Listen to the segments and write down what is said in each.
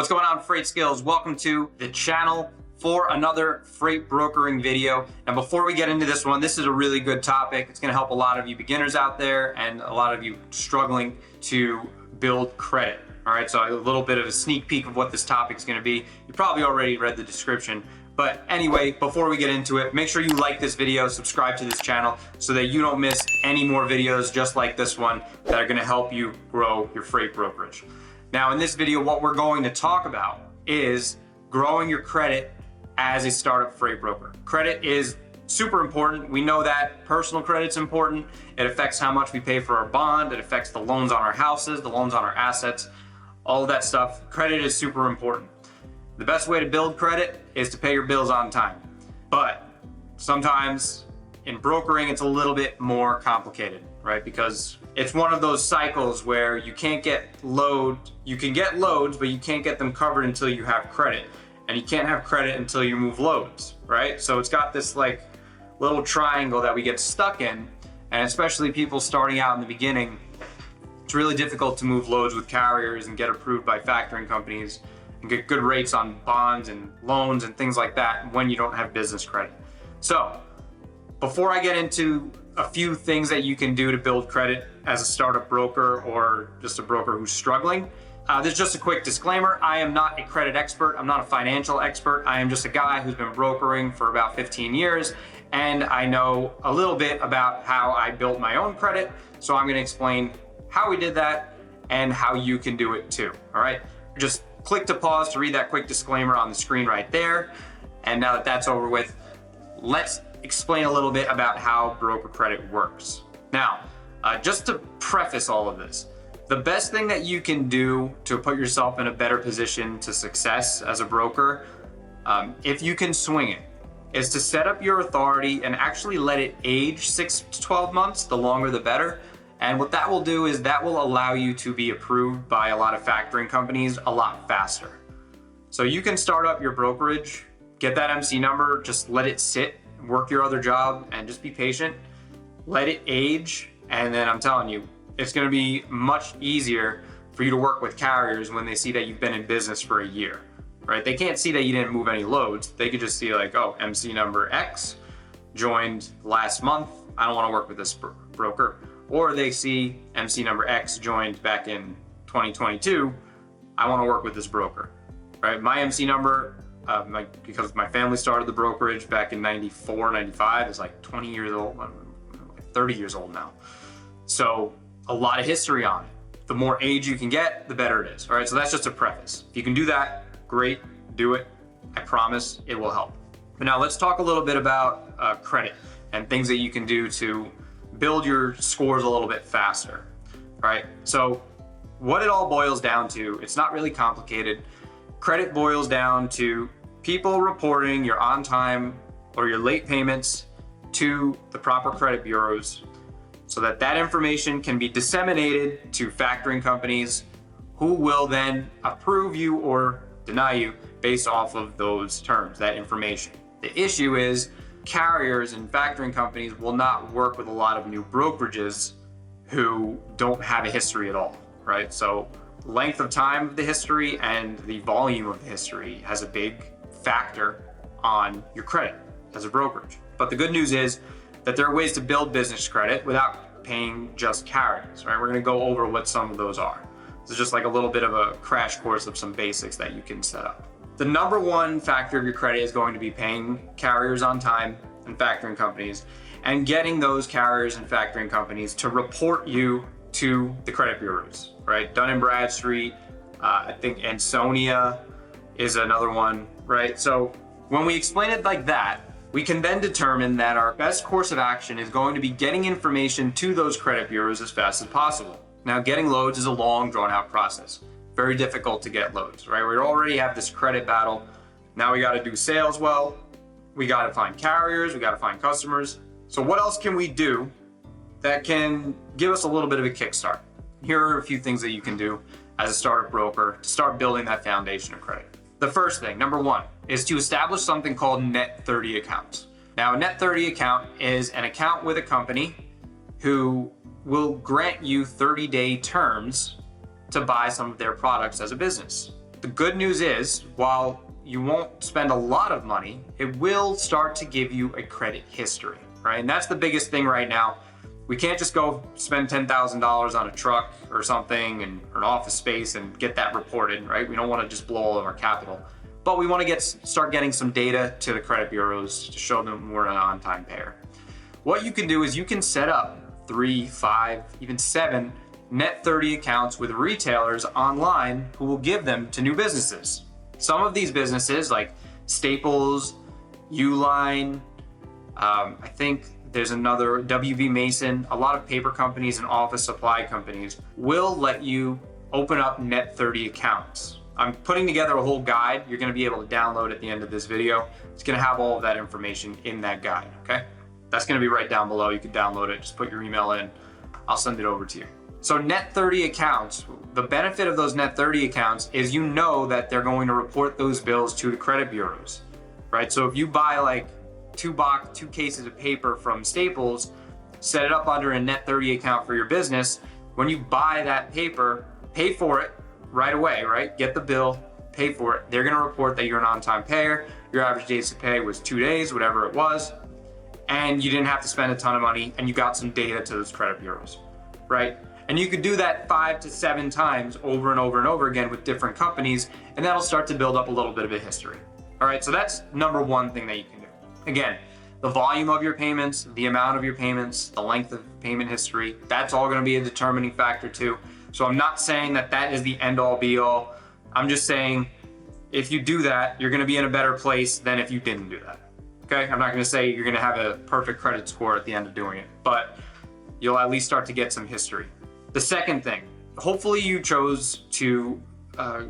What's going on, Freight Skills? Welcome to the channel for another freight brokering video. And before we get into this one, this is a really good topic. It's going to help a lot of you beginners out there and a lot of you struggling to build credit. All right, so a little bit of a sneak peek of what this topic is going to be. You probably already read the description. But anyway, before we get into it, make sure you like this video, subscribe to this channel so that you don't miss any more videos just like this one that are going to help you grow your freight brokerage. Now, in this video, what we're going to talk about is growing your credit as a startup freight broker. Credit is super important. We know that personal credit's important. It affects how much we pay for our bond. It affects the loans on our houses, the loans on our assets, all of that stuff. Credit is super important. The best way to build credit is to pay your bills on time. But sometimes in brokering, it's a little bit more complicated, right? Because it's one of those cycles where you can't get loads. You can get loads, but you can't get them covered until you have credit. And you can't have credit until you move loads, right? So it's got this like little triangle that we get stuck in. And especially people starting out in the beginning, it's really difficult to move loads with carriers and get approved by factoring companies and get good rates on bonds and loans and things like that when you don't have business credit. So before I get into a few things that you can do to build credit as a startup broker or just a broker who's struggling, there's just a quick disclaimer. I am not a credit expert. I'm not a financial expert. I am just a guy who's been brokering for about 15 years, and I know a little bit about how I built my own credit. So I'm going to explain how we did that and how you can do it too. All right. Just click to pause to read that quick disclaimer on the screen right there. And now that that's over with, let's explain a little bit about how broker credit works. Now, just to preface all of this, the best thing that you can do to put yourself in a better position to success as a broker, if you can swing it, is to set up your authority and actually let it age 6 to 12 months, the longer the better. And what that will do is that will allow you to be approved by a lot of factoring companies a lot faster. So you can start up your brokerage, get that MC number, just let it sit, work your other job, and just be patient. Let it age, and then I'm telling you, it's going to be much easier for you to work with carriers when they see that you've been in business for a year, right? They can't see that you didn't move any loads. They could just see like, oh, MC number X joined last month. I don't want to work with this broker. Or they see MC number X joined back in 2022. I want to work with this broker, right? My MC number, because my family started the brokerage back in 94, 95, is like 20 years old, like 30 years old now. So a lot of history on it. The more age you can get, the better it is. All right, so that's just a preface. If you can do that, great, do it. I promise it will help. But now let's talk a little bit about credit and things that you can do to build your scores a little bit faster. All right, so what it all boils down to, it's not really complicated. Credit boils down to people reporting your on time or your late payments to the proper credit bureaus so that that information can be disseminated to factoring companies who will then approve you or deny you based off of those terms, that information. The issue is carriers and factoring companies will not work with a lot of new brokerages who don't have a history at all, right? So length of time of the history and the volume of the history has a big factor on your credit as a brokerage. But the good news is that there are ways to build business credit without paying just carriers, right? We're going to go over what some of those are. This is just like a little bit of a crash course of some basics that you can set up. The number one factor of your credit is going to be paying carriers on time and factoring companies and getting those carriers and factoring companies to report you to the credit bureaus, right? Dun & Bradstreet, I think Ansonia is another one, right? So when we explain it like that, we can then determine that our best course of action is going to be getting information to those credit bureaus as fast as possible. Now, getting loads is a long, drawn-out process. Very difficult to get loads, right? We already have this credit battle. Now we got to do sales well. We got to find carriers. We got to find customers. So what else can we do that can give us a little bit of a kickstart? Here are a few things that you can do as a startup broker to start building that foundation of credit. The first thing, number one, is to establish something called Net 30 accounts. Now, a Net 30 account is an account with a company who will grant you 30-day terms to buy some of their products as a business. The good news is, while you won't spend a lot of money, it will start to give you a credit history, right? And that's the biggest thing right now. We can't just go spend $10,000 on a truck or something and or an office space and get that reported, right? We don't want to just blow all of our capital, but we want to start getting some data to the credit bureaus to show them we're an on-time payer. What you can do is you can set up 3, 5, even 7 net 30 accounts with retailers online who will give them to new businesses. Some of these businesses like Staples, Uline, I think there's another, WB Mason, a lot of paper companies and office supply companies will let you open up net 30 accounts. I'm putting together a whole guide you're gonna be able to download at the end of this video. It's gonna have all of that information in that guide, okay? That's gonna be right down below. You can download it, just put your email in. I'll send it over to you. So net 30 accounts, the benefit of those net 30 accounts is you know that they're going to report those bills to the credit bureaus, right? So if you buy like 2 cases of paper from Staples, set it up under a net 30 account for your business. When you buy that paper, pay for it right away, right? Get the bill, pay for it. They're gonna report that you're an on-time payer. Your average days to pay was 2 days, whatever it was. And you didn't have to spend a ton of money and you got some data to those credit bureaus, right? And you could do that 5 to 7 times over and over and over again with different companies, and that'll start to build up a little bit of a history. All right, so that's number one thing that you can do. Again, the volume of your payments, the amount of your payments, the length of payment history, that's all gonna be a determining factor too. So I'm not saying that that is the end all be all. I'm just saying if you do that, you're gonna be in a better place than if you didn't do that. Okay, I'm not gonna say you're gonna have a perfect credit score at the end of doing it, but you'll at least start to get some history. The second thing, hopefully you chose to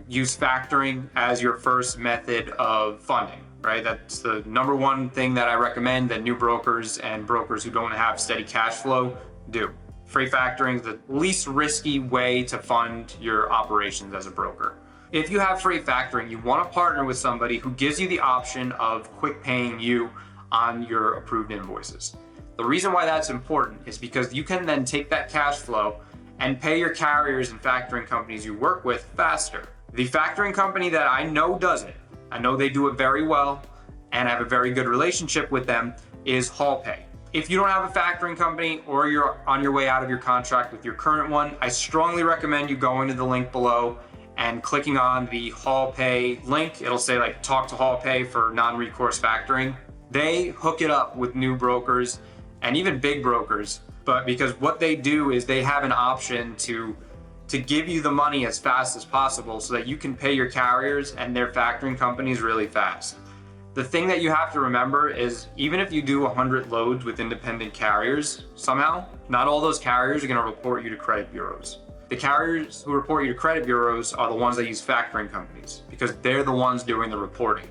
use factoring as your first method of funding, right? That's the number one thing that I recommend that new brokers and brokers who don't have steady cash flow do. Freight factoring is the least risky way to fund your operations as a broker. If you have freight factoring, you want to partner with somebody who gives you the option of quick paying you on your approved invoices. The reason why that's important is because you can then take that cash flow and pay your carriers and factoring companies you work with faster. The factoring company that I know does it, I know they do it very well, and I have a very good relationship with them, is HaulPay. If you don't have a factoring company or you're on your way out of your contract with your current one, I strongly recommend you going to the link below and clicking on the HaulPay link. It'll say like talk to HaulPay for non-recourse factoring. They hook it up with new brokers and even big brokers, but because what they do is they have an option to give you the money as fast as possible so that you can pay your carriers and their factoring companies really fast. The thing that you have to remember is even if you do 100 loads with independent carriers, somehow, not all those carriers are gonna report you to credit bureaus. The carriers who report you to credit bureaus are the ones that use factoring companies because they're the ones doing the reporting.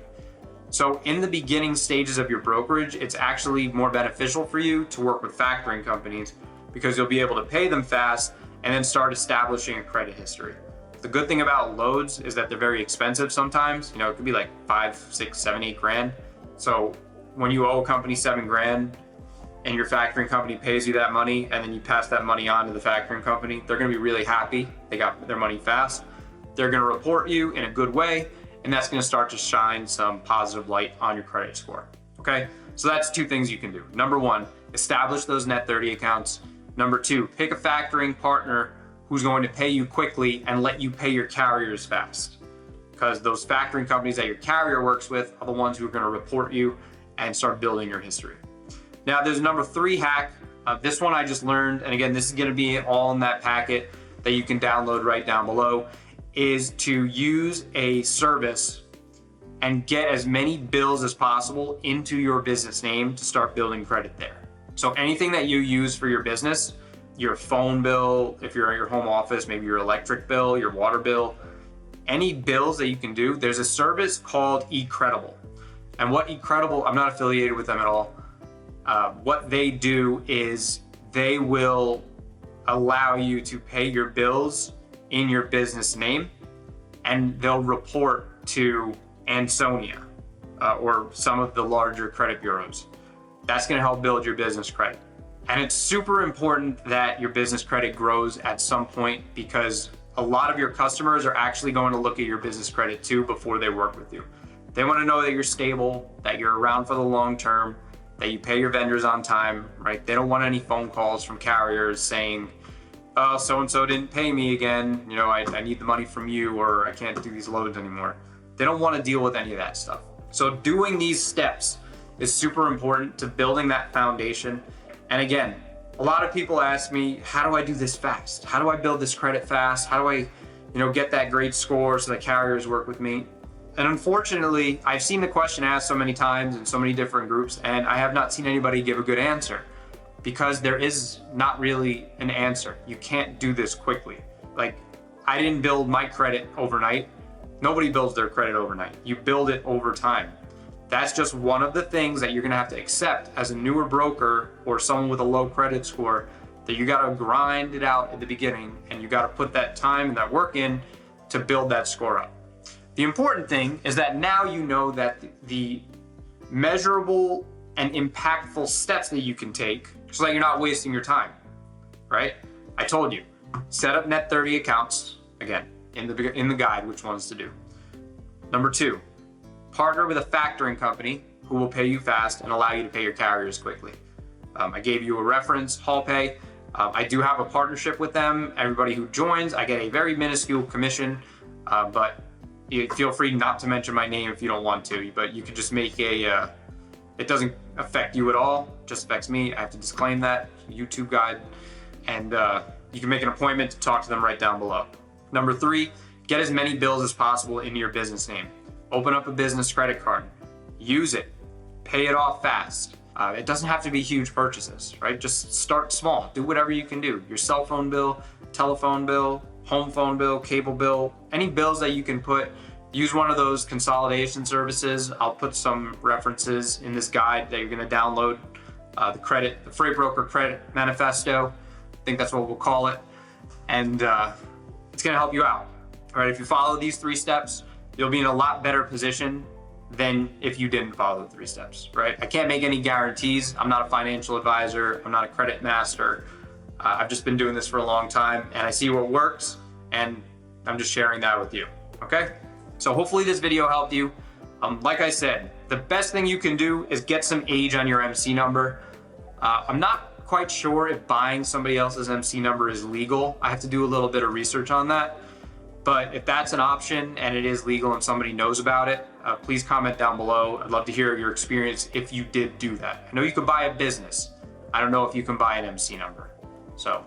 So in the beginning stages of your brokerage, it's actually more beneficial for you to work with factoring companies because you'll be able to pay them fast and then start establishing a credit history. The good thing about loads is that they're very expensive sometimes. You know, it could be like 5, 6, 7, 8 grand. So when you owe a company 7 grand and your factoring company pays you that money and then you pass that money on to the factoring company, they're gonna be really happy. They got their money fast. They're gonna report you in a good way, and that's gonna start to shine some positive light on your credit score, okay? So that's 2 things you can do. Number 1, establish those net 30 accounts. Number 2, pick a factoring partner who's going to pay you quickly and let you pay your carriers fast. Because those factoring companies that your carrier works with are the ones who are gonna report you and start building your history. Now there's a number 3 hack. This one I just learned, and again, this is gonna be all in that packet that you can download right down below, is to use a service and get as many bills as possible into your business name to start building credit there. So anything that you use for your business, your phone bill, if you're at your home office, maybe your electric bill, your water bill, any bills that you can do, there's a service called eCredible. And what eCredible, I'm not affiliated with them at all. What they do is they will allow you to pay your bills in your business name, and they'll report to Ansonia or some of the larger credit bureaus. That's gonna help build your business credit. And it's super important that your business credit grows at some point because a lot of your customers are actually going to look at your business credit too before they work with you. They want to know that you're stable, that you're around for the long term, that you pay your vendors on time, right? They don't want any phone calls from carriers saying, oh, so-and-so didn't pay me again. You know, I need the money from you, or I can't do these loads anymore. They don't want to deal with any of that stuff. So doing these steps is super important to building that foundation. And again, a lot of people ask me, how do I do this fast? How do I build this credit fast? How do I, get that great score so that carriers work with me? And unfortunately, I've seen the question asked so many times in so many different groups, and I have not seen anybody give a good answer, because there is not really an answer. You can't do this quickly. Like, I didn't build my credit overnight. Nobody builds their credit overnight. You build it over time. That's just one of the things that you're gonna have to accept as a newer broker or someone with a low credit score, that you gotta grind it out at the beginning, and you gotta put that time and that work in to build that score up. The important thing is that now you know that the measurable and impactful steps that you can take so that you're not wasting your time, right? I told you, set up net 30 accounts, again, in the guide, which ones to do. Number 2, partner with a factoring company who will pay you fast and allow you to pay your carriers quickly. I gave you a reference, HallPay. I do have a partnership with them. Everybody who joins, I get a very minuscule commission, but you feel free not to mention my name if you don't want to, but you could just make it doesn't affect you at all, it just affects me. I have to disclaim that, YouTube guide, and you can make an appointment to talk to them right down below. Number 3, get as many bills as possible into your business name. Open up a business credit card, use it, pay it off fast. It doesn't have to be huge purchases, right? Just start small, do whatever you can do. Your cell phone bill, telephone bill, home phone bill, cable bill, any bills that you can put, use one of those consolidation services. I'll put some references in this guide that you're gonna download. The Freight Broker Credit Manifesto, I think that's what we'll call it. And it's gonna help you out, all right? If you follow these 3 steps, you'll be in a lot better position than if you didn't follow the 3 steps, right? I can't make any guarantees. I'm not a financial advisor. I'm not a credit master. I've just been doing this for a long time, and I see what works, and I'm just sharing that with you, okay? So hopefully this video helped you. Like I said, the best thing you can do is get some age on your MC number. I'm not quite sure if buying somebody else's MC number is legal. I have to do a little bit of research on that. But if that's an option and it is legal and somebody knows about it, please comment down below. I'd love to hear your experience if you did do that. I know you could buy a business. I don't know if you can buy an MC number. So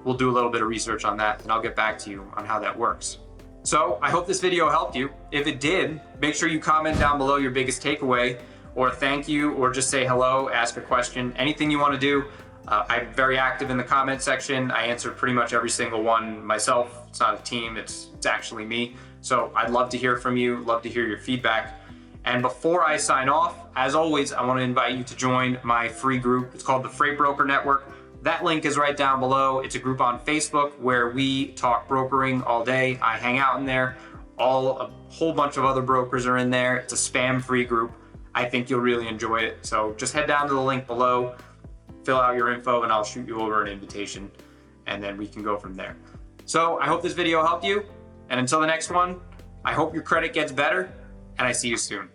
we'll do a little bit of research on that, and I'll get back to you on how that works. So I hope this video helped you. If it did, make sure you comment down below your biggest takeaway, or thank you, or just say hello, ask a question, anything you want to do. I'm very active in the comment section. I answer pretty much every single one myself. It's not a team, it's actually me. So I'd love to hear from you, love to hear your feedback. And before I sign off, as always, I want to invite you to join my free group. It's called the Freight Broker Network. That link is right down below. It's a group on Facebook where we talk brokering all day. I hang out in there. A whole bunch of other brokers are in there. It's a spam-free group. I think you'll really enjoy it. So just head down to the link below, fill out your info, and I'll shoot you over an invitation, and then we can go from there. So I hope this video helped you. And until the next one, I hope your credit gets better, and I see you soon.